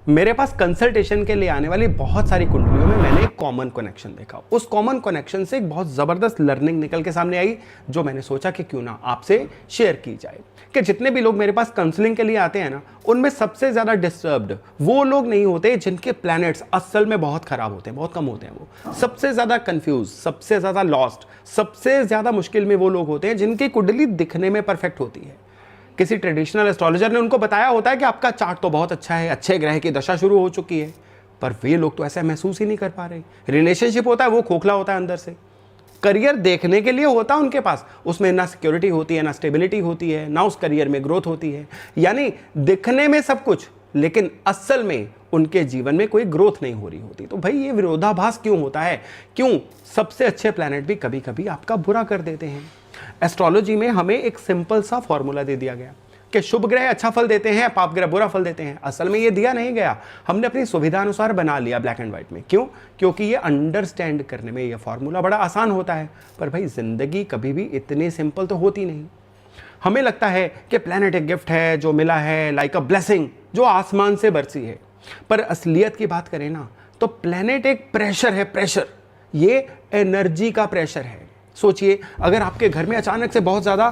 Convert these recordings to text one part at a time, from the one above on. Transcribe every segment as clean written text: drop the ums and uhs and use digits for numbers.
मेरे पास कंसल्टेशन के लिए आने वाली बहुत सारी कुंडलियों में मैंने एक कॉमन कनेक्शन देखा। उस कॉमन कनेक्शन से एक बहुत ज़बरदस्त लर्निंग निकल के सामने आई, जो मैंने सोचा कि क्यों ना आपसे शेयर की जाए। कि जितने भी लोग मेरे पास काउंसलिंग के लिए आते हैं ना, उनमें सबसे ज़्यादा डिस्टर्ब्ड वो लोग नहीं होते जिनके प्लैनेट्स असल में बहुत ख़राब होते हैं, बहुत कम होते हैं। वो सबसे ज़्यादा कन्फ्यूज, सबसे ज़्यादा लॉस्ट, सबसे ज़्यादा मुश्किल में वो लोग होते हैं जिनकी कुंडली दिखने में परफेक्ट होती है। किसी ट्रेडिशनल एस्ट्रोलॉजर ने उनको बताया होता है कि आपका चार्ट तो बहुत अच्छा है, अच्छे ग्रह की दशा शुरू हो चुकी है, पर वे लोग तो ऐसा महसूस ही नहीं कर पा रहे। रिलेशनशिप होता है वो खोखला होता है अंदर से। करियर देखने के लिए होता है उनके पास, उसमें ना सिक्योरिटी होती है, ना स्टेबिलिटी होती है, ना उस करियर में ग्रोथ होती है। यानी दिखने में सब कुछ, लेकिन असल में उनके जीवन में कोई ग्रोथ नहीं हो रही होती। तो भाई ये विरोधाभास क्यों होता है? क्यों सबसे अच्छे प्लैनेट भी कभी कभी आपका बुरा कर देते हैं? एस्ट्रोलॉजी में हमें एक सिंपल सा फॉर्मूला दे दिया गया कि शुभ ग्रह अच्छा फल देते हैं, पाप ग्रह बुरा फल देते हैं। असल में ये दिया नहीं गया, हमने अपनी सुविधा अनुसार बना लिया ब्लैक एंड व्हाइट में। क्यों? क्योंकि ये अंडरस्टैंड करने में ये फॉर्मूला बड़ा आसान होता है। पर भाई जिंदगी कभी भी इतनी सिंपल तो होती नहीं। हमें लगता है कि प्लैनेट एक गिफ्ट है जो मिला है, लाइक अ ब्लेसिंग जो आसमान से बरसी है। पर असलियत की बात करें ना, तो प्लैनेट एक प्रेशर है, प्रेशर। ये एनर्जी का प्रेशर है। सोचिए, अगर आपके घर में अचानक से बहुत ज़्यादा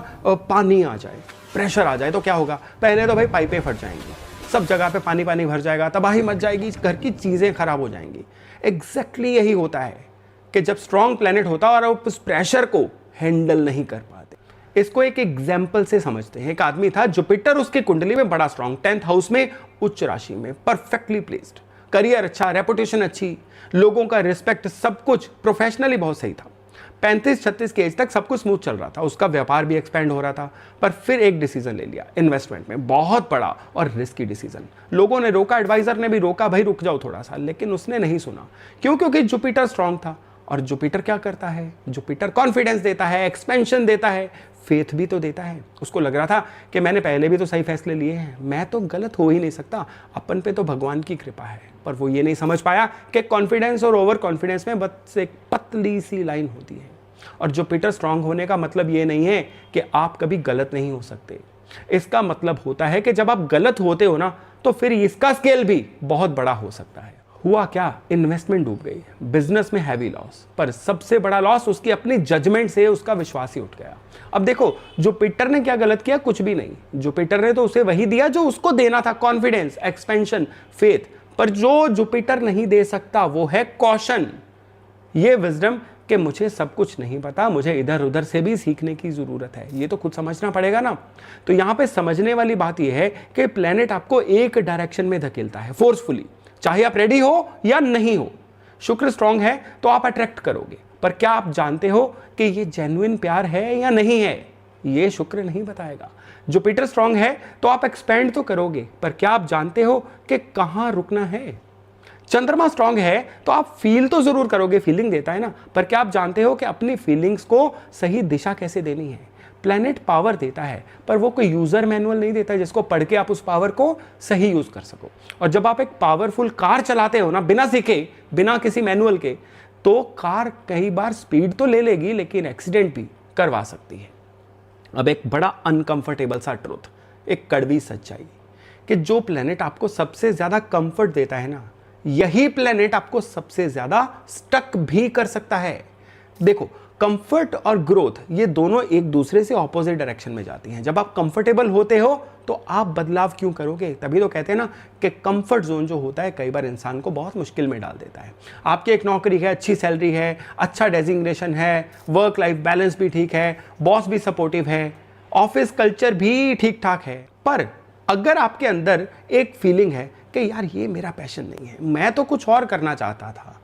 पानी आ जाए, प्रेशर आ जाए, तो क्या होगा? पहले तो भाई पाइपें फट जाएंगी, सब जगह पे पानी पानी भर जाएगा, तबाही मच जाएगी, घर की चीज़ें खराब हो जाएंगी। एग्जैक्टली यही होता है कि जब स्ट्रॉन्ग प्लैनेट होता है और आप उस प्रेशर को हैंडल नहीं कर पाते। इसको एक एग्जाम्पल से समझते हैं। एक आदमी था, जुपिटर उसकी कुंडली में बड़ा स्ट्रॉन्ग, 10th हाउस में, उच्च राशि में, परफेक्टली प्लेस्ड, करियर अच्छा, रेपुटेशन अच्छी, लोगों का रिस्पेक्ट, सब कुछ प्रोफेशनली बहुत सही था। 35-36 की एज तक सब कुछ स्मूथ चल रहा था, उसका व्यापार भी एक्सपेंड हो रहा था। पर फिर एक डिसीजन ले लिया इन्वेस्टमेंट में, बहुत बड़ा और रिस्की डिसीजन। लोगों ने रोका, एडवाइजर ने भी रोका, भाई रुक जाओ थोड़ा सा, लेकिन उसने नहीं सुना। क्यों? क्योंकि जुपिटर स्ट्रांग था। और जुपिटर क्या करता है? जुपिटर कॉन्फिडेंस देता है, एक्सपेंशन देता है, फेथ भी तो देता है। उसको लग रहा था कि मैंने पहले भी तो सही फैसले लिए हैं, मैं तो गलत हो ही नहीं सकता, अपन पे तो भगवान की कृपा है। पर वो ये नहीं समझ पाया कि कॉन्फिडेंस और ओवर कॉन्फिडेंस में बस एक पतली सी लाइन होती है। और जुपिटर स्ट्रांग होने का मतलब ये नहीं है कि आप कभी गलत नहीं हो सकते। इसका मतलब होता है कि जब आप गलत होते हो ना, तो फिर इसका स्केल भी बहुत बड़ा हो सकता है। हुआ क्या? इन्वेस्टमेंट डूब गई, बिजनेस में हैवी लॉस, पर सबसे बड़ा लॉस उसकी अपनी जजमेंट से उसका विश्वास ही उठ गया। अब देखो, जुपिटर ने क्या गलत किया? कुछ भी नहीं। जुपिटर ने तो उसे वही दिया जो उसको देना था, कॉन्फिडेंस, एक्सपेंशन, फेथ। पर जो जुपिटर नहीं दे सकता वो है कॉशन, ये विजडम कि मुझे सब कुछ नहीं पता, मुझे इधर उधर से भी सीखने की जरूरत है। ये तो खुद समझना पड़ेगा ना। तो यहां पे समझने वाली बात यह है कि प्लेनेट आपको एक डायरेक्शन में धकेलता है फोर्सफुली, चाहे आप रेडी हो या नहीं हो। शुक्र स्ट्रांग है तो आप अट्रैक्ट करोगे, पर क्या आप जानते हो कि ये जेन्युइन प्यार है या नहीं है? ये शुक्र नहीं बताएगा। जुपिटर स्ट्रांग है तो आप एक्सपेंड तो करोगे, पर क्या आप जानते हो कि कहां रुकना है? चंद्रमा स्ट्रांग है तो आप फील तो जरूर करोगे, फीलिंग देता है ना, पर क्या आप जानते हो कि अपनी फीलिंग्स को सही दिशा कैसे देनी है? प्लैनेट पावर देता है, पर वो कोई यूजर मैनुअल नहीं देता जिसको पढ़ के आप उस पावर को सही यूज कर सको। और जब आप एक पावरफुल कार चलाते हो ना, बिना सीखे, बिना किसी मैनुअल के, तो कार कई बार स्पीड तो ले लेगी, लेकिन एक्सीडेंट भी करवा सकती है। अब एक बड़ा अनकंफर्टेबल सा ट्रूथ, एक कड़वी सच्चाई, कि जो प्लैनेट आपको सबसे ज्यादा कंफर्ट देता है ना, यही प्लैनेट आपको सबसे ज्यादा स्टक भी कर सकता है। देखो, कंफर्ट और ग्रोथ ये दोनों एक दूसरे से ऑपोजिट डायरेक्शन में जाती हैं। जब आप कंफर्टेबल होते हो तो आप बदलाव क्यों करोगे? तभी तो कहते हैं ना कि कंफर्ट जोन जो होता है कई बार इंसान को बहुत मुश्किल में डाल देता है। आपकी एक नौकरी है, अच्छी सैलरी है, अच्छा डेजिग्नेशन है, वर्क लाइफ बैलेंस भी ठीक है, बॉस भी सपोर्टिव है, ऑफिस कल्चर भी ठीक ठाक है, पर अगर आपके अंदर एक फीलिंग है कि यार ये मेरा पैशन नहीं है, मैं तो कुछ और करना चाहता था,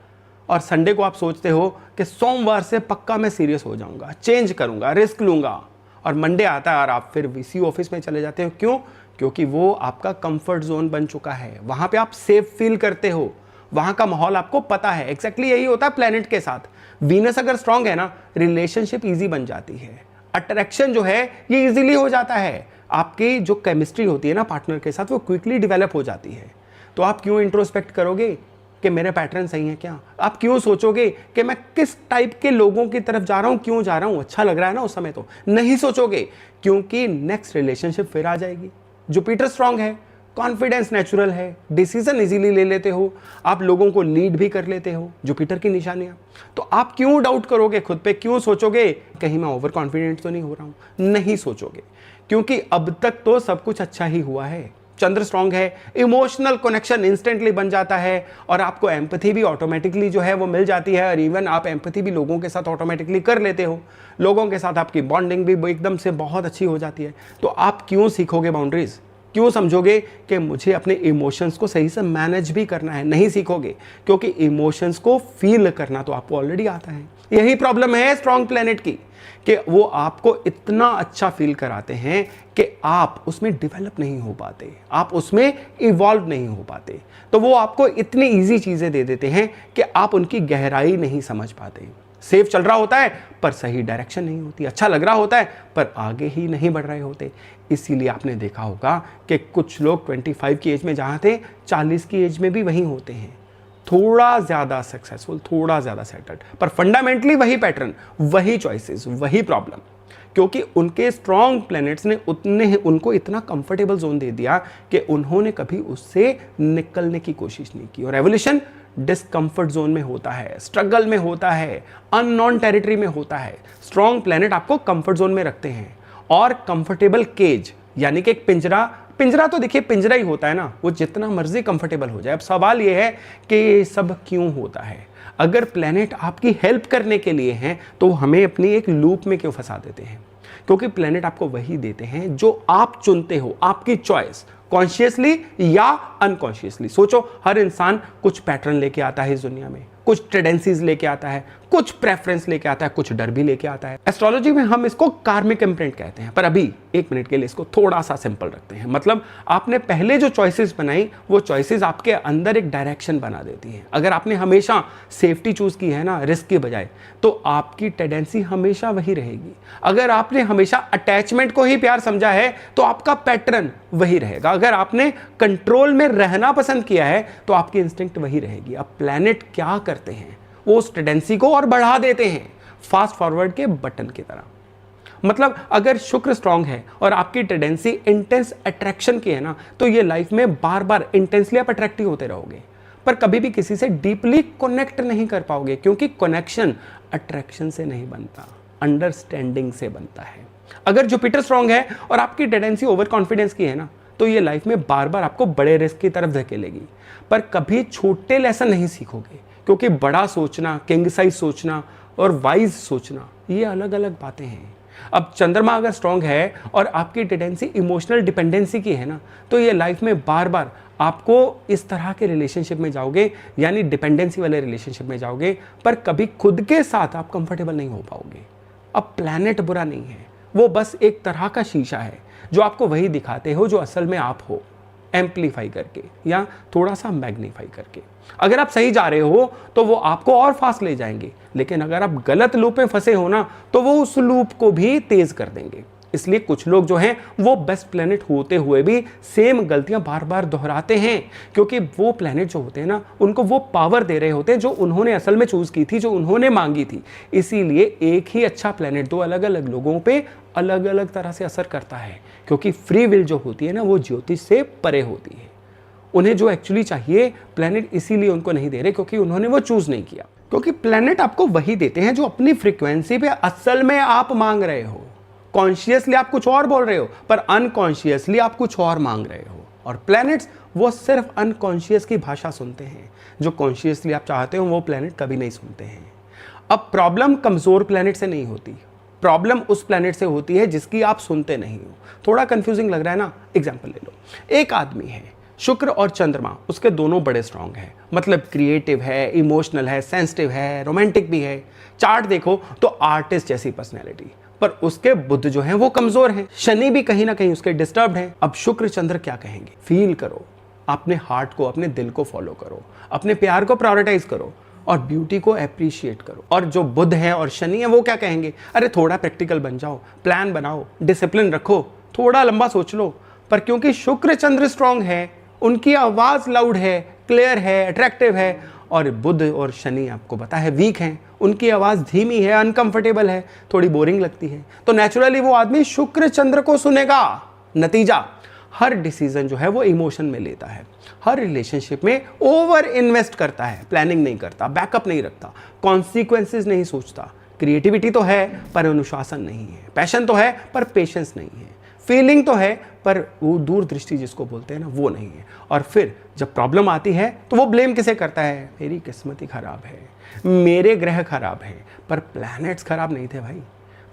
और संडे को आप सोचते हो कि सोमवार से पक्का मैं सीरियस हो जाऊंगा, चेंज करूंगा, रिस्क लूंगा, और मंडे आता है और आप फिर वीसी ऑफिस में चले जाते हो। क्यों? क्योंकि वो आपका कंफर्ट जोन बन चुका है, वहां पे आप सेफ फील करते हो, वहां का माहौल आपको पता है। एग्जैक्टली यही होता है प्लैनेट के साथ। वीनस अगर स्ट्रांग है ना, रिलेशनशिप ईजी बन जाती है, अट्रैक्शन जो है ये इजीली हो जाता है, आपकी जो केमिस्ट्री होती है ना पार्टनर के साथ, वो क्विकली डेवलप हो जाती है। तो आप क्यों इंट्रोस्पेक्ट करोगे कि मेरे पैटर्न सही है क्या? आप क्यों सोचोगे कि मैं किस टाइप के लोगों की तरफ जा रहा हूं, क्यों जा रहा हूं, अच्छा लग रहा है ना उस समय? तो नहीं सोचोगे, क्योंकि नेक्स्ट रिलेशनशिप फिर आ जाएगी। जुपिटर स्ट्रांग है कॉन्फिडेंस नेचुरल है, डिसीजन इजीली ले लेते हो, आप लोगों को लीड भी कर लेते हो, जुपिटर की निशानियां। तो आप क्यों डाउट करोगे खुद पे, क्यों सोचोगे कहीं मैं ओवर कॉन्फिडेंट तो नहीं हो रहा हूं? नहीं सोचोगे, क्योंकि अब तक तो सब कुछ अच्छा ही हुआ है। चंद्र स्ट्रांग है, इमोशनल कनेक्शन इंस्टेंटली बन जाता है और आपको एम्पैथी भी ऑटोमेटिकली जो है वो मिल जाती है, और इवन आप एम्पैथी भी लोगों के साथ ऑटोमेटिकली कर लेते हो, लोगों के साथ आपकी बॉन्डिंग भी एकदम से बहुत अच्छी हो जाती है। तो आप क्यों सीखोगे बाउंड्रीज, क्यों समझोगे कि मुझे अपने इमोशंस को सही से मैनेज भी करना है? नहीं सीखोगे, क्योंकि इमोशंस को फील करना तो आपको ऑलरेडी आता है। यही प्रॉब्लम है स्ट्रॉन्ग प्लेनेट की, कि वो आपको इतना अच्छा फील कराते हैं कि आप उसमें डेवलप नहीं हो पाते, आप उसमें इवॉल्व नहीं हो पाते। तो वो आपको इतनी इजी चीजें दे देते हैं कि आप उनकी गहराई नहीं समझ पाते। सेफ चल रहा होता है पर सही डायरेक्शन नहीं होती, अच्छा लग रहा होता है पर आगे ही नहीं बढ़ रहे होते। इसीलिए आपने देखा होगा कि कुछ लोग 25 की एज में जहां थे 40 की एज में भी वहीं होते हैं, थोड़ा ज्यादा सक्सेसफुल, थोड़ा ज्यादा सेटल्ड, पर फंडामेंटली वही पैटर्न, वही चॉइसेस, वही प्रॉब्लम, क्योंकि उनके स्ट्रॉन्ग प्लैनेट्स ने उनको इतना कंफर्टेबल जोन दे दिया कि उन्होंने कभी उससे निकलने की कोशिश नहीं की। और एवोल्यूशन डिस्कंफर्ट जोन में होता है, स्ट्रगल में होता है, अननोन टेरिटरी में होता है। स्ट्रॉन्ग प्लैनेट आपको कंफर्ट जोन में रखते हैं, और कंफर्टेबल केज यानी कि एक पिंजरा तो देखिए पिंजरा ही होता है ना, वो जितना मर्जी कंफर्टेबल हो जाए। अब सवाल ये है कि ये सब क्यों होता है? अगर प्लैनेट आपकी हेल्प करने के लिए हैं तो हमें अपनी एक लूप में क्यों फंसा देते हैं? क्योंकि प्लैनेट आपको वही देते हैं जो आप चुनते हो, आपकी चॉइस, कॉन्शियसली या अनकॉन्शियसली। सोचो, हर इंसान कुछ पैटर्न लेके आता है इस दुनिया में, कुछ टेंडेंसीज लेके आता है, कुछ प्रेफरेंस लेके आता है, कुछ डर भी लेके आता है। एस्ट्रोलॉजी में हम इसको कार्मिक इम्प्रिंट कहते हैं, पर अभी 1 मिनट के लिए इसको थोड़ा सा सिंपल रखते हैं। मतलब आपने पहले जो चॉइसेस बनाई, वो चॉइसेस आपके अंदर एक डायरेक्शन बना देती हैं। अगर आपने हमेशा सेफ्टी चूज की है ना रिस्क के बजाय, तो आपकी टेंडेंसी हमेशा वही रहेगी। अगर आपने हमेशा अटैचमेंट को ही प्यार समझा है तो आपका पैटर्न वही रहेगा। अगर आपने कंट्रोल में रहना पसंद किया है तो आपकी इंस्टिंक्ट वही रहेगी। अब प्लैनेट क्या करते हैं, वो उस टेंडेंसी को और बढ़ा देते हैं, फास्ट फॉरवर्ड के बटन की तरह। मतलब अगर शुक्र स्ट्रांग है और आपकी टेंडेंसी इंटेंस अट्रैक्शन की है ना, तो ये लाइफ में बार बार इंटेंसली आप अट्रैक्टिव होते रहोगे, पर कभी भी किसी से डीपली कनेक्ट नहीं कर पाओगे, क्योंकि कनेक्शन अट्रैक्शन से नहीं बनता, अंडरस्टैंडिंग से बनता है। अगर जुपिटर स्ट्रांग है और आपकी टेंडेंसी ओवर कॉन्फिडेंस की है ना, तो ये लाइफ में बार बार आपको बड़े रिस्क की तरफ धकेलेगी, पर कभी छोटे लेसन नहीं सीखोगे, क्योंकि बड़ा सोचना, किंग साइज सोचना और वाइज सोचना, ये अलग अलग बातें हैं। अब चंद्रमा अगर स्ट्रांग है और आपकी टेंडेंसी इमोशनल डिपेंडेंसी की है ना, तो ये लाइफ में बार बार आपको इस तरह के रिलेशनशिप में जाओगे, यानी डिपेंडेंसी वाले रिलेशनशिप में जाओगे, पर कभी खुद के साथ आप कंफर्टेबल नहीं हो पाओगे। अब प्लैनेट बुरा नहीं है, वो बस एक तरह का शीशा है जो आपको वही दिखाते हो जो असल में आप हो, एम्पलीफाई करके या थोड़ा सा मैग्नीफाई करके। अगर आप सही जा रहे हो तो वो आपको और फास्ट ले जाएंगे, लेकिन अगर आप गलत लूप में फंसे हो ना, तो वो उस लूप को भी तेज कर देंगे। इसलिए कुछ लोग जो हैं वो बेस्ट प्लैनेट होते हुए भी सेम गलतियां बार बार दोहराते हैं, क्योंकि वो प्लैनेट जो होते हैं ना, उनको वो पावर दे रहे होते हैं जो उन्होंने असल में चूज की थी, जो उन्होंने मांगी थी। इसीलिए एक ही अच्छा प्लैनेट दो अलग अलग लोगों पे अलग अलग तरह से असर करता है, क्योंकि फ्री विल जो होती है ना, वो ज्योतिष से परे होती है। उन्हें जो एक्चुअली चाहिए प्लैनेट इसीलिए उनको नहीं दे रहे, क्योंकि उन्होंने वो चूज नहीं किया। क्योंकि प्लैनेट आपको वही देते हैं जो अपनी फ्रीक्वेंसी पे असल में आप मांग रहे हो। कॉन्शियसली आप कुछ और बोल रहे हो, पर अनकॉन्शियसली आप कुछ और मांग रहे हो। और प्लैनेट्स वो सिर्फ अनकॉन्शियस की भाषा सुनते हैं, जो कॉन्शियसली आप चाहते हो वो प्लैनेट कभी नहीं सुनते हैं। अब प्रॉब्लम कमजोर प्लैनेट से नहीं होती, प्रॉब्लम उस प्लैनेट से होती है जिसकी आप सुनते नहीं हो। थोड़ा कंफ्यूजिंग लग रहा है ना? एग्जाम्पल ले लो, एक आदमी है, शुक्र और चंद्रमा उसके दोनों बड़े स्ट्रांग हैं, मतलब क्रिएटिव है, इमोशनल है, सेंसिटिव है, रोमांटिक भी है। चार्ट देखो तो आर्टिस्ट जैसी पर्सनैलिटी, पर उसके बुध जो है वो कमजोर हैं। शनि भी कहीं ना कहीं उसके डिस्टर्ब्ड हैं। अब शुक्र चंद्र क्या कहेंगे? फील करो, अपने हार्ट को, अपने दिल को फॉलो करो, अपने प्यार को प्रायोरिटाइज करो और ब्यूटी को अप्रिशिएट करो। और जो बुध है और शनि है वो क्या कहेंगे? अरे थोड़ा प्रैक्टिकल बन जाओ, प्लान बनाओ, डिसिप्लिन रखो, थोड़ा लंबा सोच लो। पर क्योंकि शुक्र चंद्र स्ट्रांग है, उनकी आवाज लाउड है, क्लियर है, अट्रैक्टिव है, और बुध और शनि आपको पता है वीक हैं, उनकी आवाज धीमी है, अनकंफर्टेबल है, थोड़ी बोरिंग लगती है, तो नेचुरली वो आदमी शुक्र चंद्र को सुनेगा। नतीजा, हर डिसीजन जो है वो इमोशन में लेता है, हर रिलेशनशिप में ओवर इन्वेस्ट करता है, प्लानिंग नहीं करता, बैकअप नहीं रखता, कॉन्सिक्वेंसेज नहीं सोचता। क्रिएटिविटी तो है पर अनुशासन नहीं है, पैशन तो है पर पेशेंस नहीं है, फीलिंग तो है पर वो दूरदृष्टि जिसको बोलते हैं ना वो नहीं है। और फिर जब प्रॉब्लम आती है तो वो ब्लेम किसे करता है? मेरी किस्मत ही खराब है, मेरे ग्रह खराब है। पर प्लैनेट्स खराब नहीं थे भाई।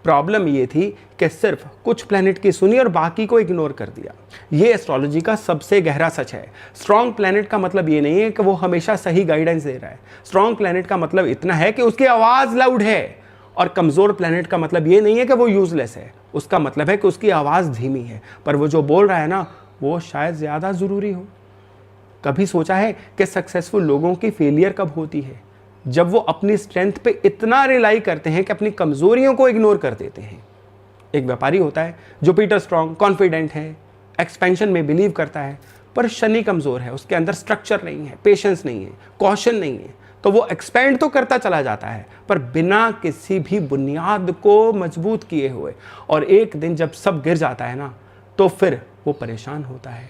प्रॉब्लम ये थी कि सिर्फ कुछ प्लैनेट की सुनी और बाकी को इग्नोर कर दिया। ये एस्ट्रोलॉजी का सबसे गहरा सच है। स्ट्रॉन्ग प्लैनेट का मतलब ये नहीं है कि वो हमेशा सही गाइडेंस दे रहा है। स्ट्रॉन्ग प्लैनेट का मतलब इतना है कि उसकी आवाज़ लाउड है। और कमज़ोर प्लैनेट का मतलब ये नहीं है कि वो यूजलेस है, उसका मतलब है कि उसकी आवाज़ धीमी है, पर वो जो बोल रहा है ना वो शायद ज़्यादा ज़रूरी हो। कभी सोचा है कि सक्सेसफुल लोगों की फेलियर कब होती है? जब वो अपनी स्ट्रेंथ पे इतना रिलाई करते हैं कि अपनी कमज़ोरियों को इग्नोर कर देते हैं। एक व्यापारी होता है, जुपिटर स्ट्रॉन्ग, कॉन्फिडेंट है, एक्सपेंशन में बिलीव करता है, पर शनि कमज़ोर है, उसके अंदर स्ट्रक्चर नहीं है, पेशेंस नहीं है, कॉशन नहीं है, तो वो एक्सपेंड तो करता चला जाता है पर बिना किसी भी बुनियाद को मजबूत किए हुए। और एक दिन जब सब गिर जाता है ना तो फिर वो परेशान होता है।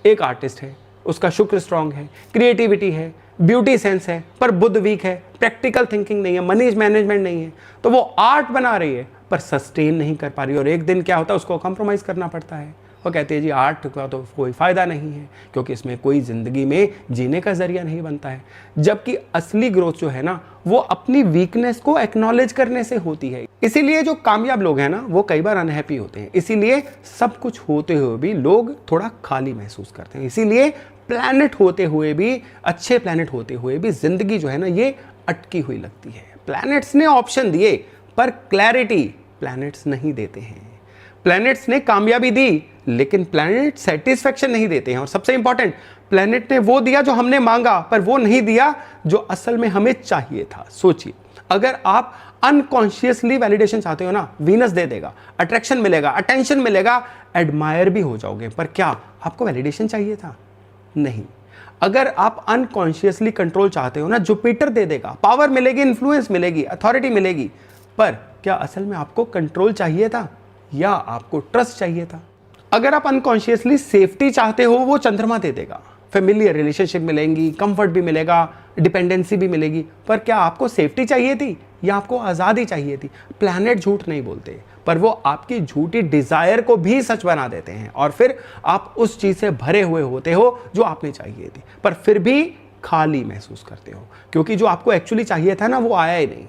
एक आर्टिस्ट है, उसका शुक्र स्ट्रांग है, क्रिएटिविटी है, ब्यूटी सेंस है, पर बुध वीक है, प्रैक्टिकल थिंकिंग नहीं है, मनी मैनेजमेंट नहीं है, तो वो आर्ट बना रही है पर सस्टेन नहीं कर पा रही। और एक दिन क्या होता है, उसको कॉम्प्रोमाइज करना पड़ता है। वो कहते हैं जी आर्ट का तो कोई फ़ायदा नहीं है क्योंकि इसमें कोई ज़िंदगी में जीने का ज़रिया नहीं बनता है। जबकि असली ग्रोथ जो है ना वो अपनी वीकनेस को एक्नॉलेज करने से होती है। इसीलिए जो कामयाब लोग हैं ना वो कई बार अनहैप्पी होते हैं। इसीलिए सब कुछ होते हुए भी लोग थोड़ा खाली महसूस करते हैं। इसीलिए प्लैनेट होते हुए भी, अच्छे प्लैनेट होते हुए भी ज़िंदगी जो है ना ये अटकी हुई लगती है। प्लैनेट्स ने ऑप्शन दिए पर क्लैरिटी प्लैनेट्स नहीं देते हैं। प्लैनेट्स ने कामयाबी दी लेकिन प्लैनेट सेटिस्फेक्शन नहीं देते हैं। और सबसे इंपॉर्टेंट, प्लैनेट ने वो दिया जो हमने मांगा पर वो नहीं दिया जो असल में हमें चाहिए था। सोचिए, अगर आप अनकॉन्शियसली वैलिडेशन चाहते हो ना, वीनस दे देगा, अट्रैक्शन मिलेगा, अटेंशन मिलेगा, एडमायर भी हो जाओगे, पर क्या आपको वैलिडेशन चाहिए था? नहीं। अगर आप अनकॉन्शियसली कंट्रोल चाहते हो ना, जुपिटर दे देगा, पावर मिलेगी, इन्फ्लुएंस मिलेगी, अथॉरिटी मिलेगी, पर क्या असल में आपको कंट्रोल चाहिए था या आपको ट्रस्ट चाहिए था? अगर आप अनकॉन्शियसली सेफ्टी चाहते हो, वो चंद्रमा दे देगा, फेमिलियर रिलेशनशिप मिलेंगी, कंफर्ट भी मिलेगा, डिपेंडेंसी भी मिलेगी, पर क्या आपको सेफ्टी चाहिए थी या आपको आज़ादी चाहिए थी? प्लैनेट झूठ नहीं बोलते, पर वो आपकी झूठी डिज़ायर को भी सच बना देते हैं और फिर आप उस चीज़ से भरे हुए होते हो जो आपने चाहिए थी, पर फिर भी खाली महसूस करते हो क्योंकि जो आपको एक्चुअली चाहिए था ना वो आया ही नहीं।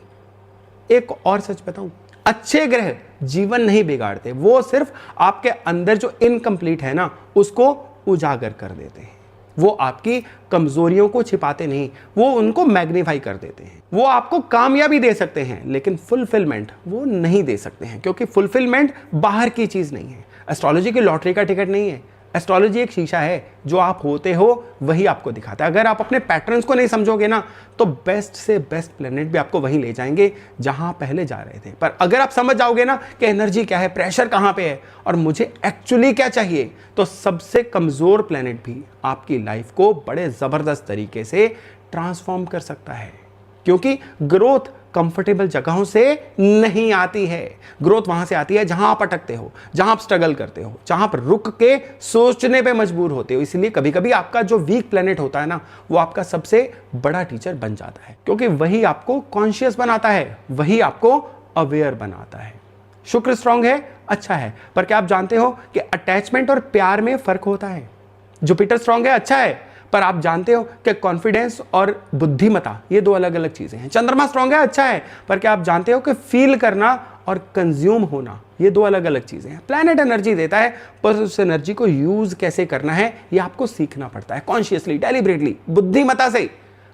एक और सच बताऊं, अच्छे ग्रह जीवन नहीं बिगाड़ते, वो सिर्फ आपके अंदर जो इनकम्प्लीट है ना उसको उजागर कर देते हैं। वो आपकी कमजोरियों को छिपाते नहीं, वो उनको मैग्नीफाई कर देते हैं। वो आपको कामयाबी दे सकते हैं लेकिन फुलफिलमेंट वो नहीं दे सकते हैं क्योंकि फुलफिलमेंट बाहर की चीज नहीं है। एस्ट्रोलॉजी की लॉटरी का टिकट नहीं है। एस्ट्रोलॉजी एक शीशा है, जो आप होते हो वही आपको दिखाता है। अगर आप अपने पैटर्न्स को नहीं समझोगे ना तो बेस्ट से बेस्ट प्लेनेट भी आपको वहीं ले जाएंगे जहां पहले जा रहे थे। पर अगर आप समझ जाओगे ना कि एनर्जी क्या है, प्रेशर कहां पे है और मुझे एक्चुअली क्या चाहिए, तो सबसे कमजोर प्लेनेट भी आपकी लाइफ को बड़े जबरदस्त तरीके से ट्रांसफॉर्म कर सकता है। क्योंकि ग्रोथ कंफर्टेबल जगहों से नहीं आती है। ग्रोथ वहां से आती है जहां आप अटकते हो, जहां आप स्ट्रगल करते हो, जहां पर रुक के सोचने पे मजबूर होते हो। इसलिए कभी कभी आपका जो वीक प्लेनेट होता है ना वो आपका सबसे बड़ा टीचर बन जाता है क्योंकि वही आपको कॉन्शियस बनाता है, वही आपको अवेयर बनाता है। शुक्र स्ट्रांग है, अच्छा है, पर क्या आप जानते हो कि अटैचमेंट और प्यार में फर्क होता है? जुपिटर स्ट्रांग है, अच्छा है, पर आप जानते हो कि कॉन्फिडेंस और बुद्धिमत्ता ये दो अलग अलग चीजें हैं। चंद्रमा स्ट्रांग है, अच्छा है, पर क्या आप जानते हो कि फील करना और कंज्यूम होना ये दो अलग अलग चीजें हैं। प्लैनेट एनर्जी देता है पर उस एनर्जी को यूज कैसे करना है ये आपको सीखना पड़ता है, कॉन्शियसली, डेलिब्रेटली, बुद्धिमत्ता से।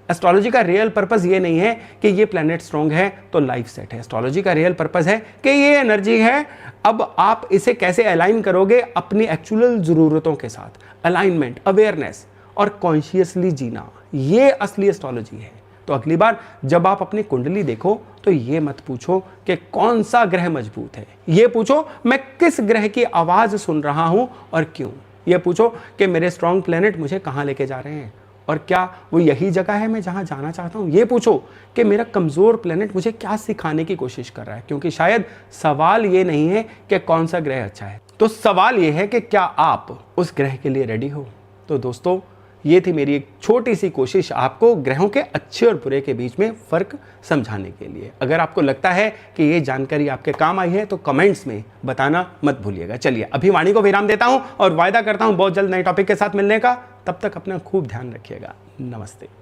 एस्ट्रोलॉजी का रियल पर्पस ये नहीं है कि ये प्लैनेट स्ट्रांग है तो लाइफ सेट है। एस्ट्रोलॉजी का रियल पर्पस है कि ये एनर्जी है, अब आप इसे कैसे अलाइन करोगे अपनी एक्चुअल जरूरतों के साथ। अलाइनमेंट, अवेयरनेस और कॉन्शियसली जीना, ये असली एस्ट्रोलॉजी है। तो अगली बार जब आप अपनी कुंडली देखो तो ये मत पूछो कि कौन सा ग्रह मजबूत है, ये पूछो मैं किस ग्रह की आवाज सुन रहा हूं और क्यों। ये पूछो कि मेरे स्ट्रॉन्ग प्लेनेट मुझे कहां लेके जा रहे हैं और क्या वो यही जगह है मैं जहां जाना चाहता हूं। ये पूछो कि मेरा कमजोर प्लेनेट मुझे क्या सिखाने की कोशिश कर रहा है, क्योंकि शायद सवाल ये नहीं है कि कौन सा ग्रह अच्छा है, तो सवाल यह है कि क्या आप उस ग्रह के लिए रेडी हो? तो दोस्तों, ये थी मेरी एक छोटी सी कोशिश आपको ग्रहों के अच्छे और बुरे के बीच में फ़र्क समझाने के लिए। अगर आपको लगता है कि ये जानकारी आपके काम आई है तो कमेंट्स में बताना मत भूलिएगा। चलिए अभी वाणी को विराम देता हूं और वायदा करता हूं बहुत जल्द नए टॉपिक के साथ मिलने का। तब तक अपना खूब ध्यान रखिएगा। नमस्ते।